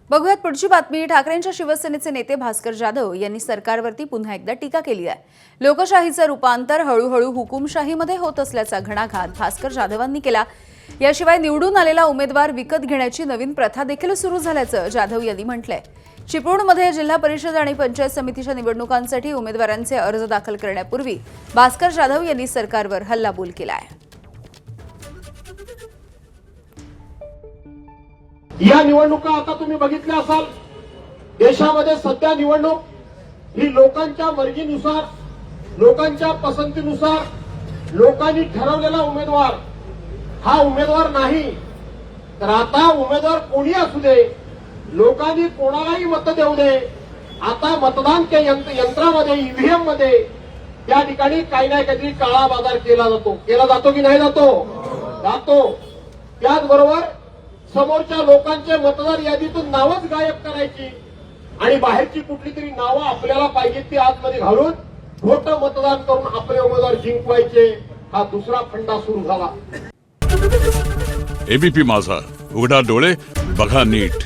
बघूयात पुढची बातमी। ठाकरेंच्या शिवसेनेचे नेते भास्कर जाधव यांनी सरकारवरती पुन्हा एकदा टीका केली आहे। लोकशाहीचं रूपांतर हळूहळू हुकुमशाहीमध्ये होत असल्याचा घणाघात भास्कर जाधवांनी केला। याशिवाय निवडून आलेला उमेदवार विकत घेण्याची नवीन प्रथा देखील सुरू झाल्याचं जाधव यांनी म्हटलंय। चिपळूणमध्ये जिल्हा परिषद आणि पंचायत समितीच्या निवडणुकांसाठी उमेदवारांचे अर्ज दाखल करण्यापूर्वी भास्कर जाधव यांनी सरकारवर हल्लाबोल केला आहे। या निवडणुका आता तुम्ही बघितल्या असाल, देशामध्ये सध्या निवडणूक ही लोकांच्या मर्जीनुसार, लोकांच्या पसंतीनुसार, लोकांनी ठरवलेला उमेदवार हा उमेदवार नाही। तर आता उमेदवार कोणी असू दे, लोकांनी कोणालाही मत देऊ दे, आता मतदान यंत्रामध्ये ईव्हीएम मध्ये त्या ठिकाणी काही ना काहीतरी काळा बाजार केला जातो की नाही जातो। त्याचबरोबर समोरच्या लोकांचे मतदार यादीतून नावच गायब करायची आणि बाहेरची कुठली तरी नावं आपल्याला पाहिजे ती आतमध्ये घालून खोटं मतदान करून आपले उमेदवार जिंकवायचे, हा दुसरा फंडा सुरू झाला। एबीपी माझा, उघडा डोळे बघा नीट।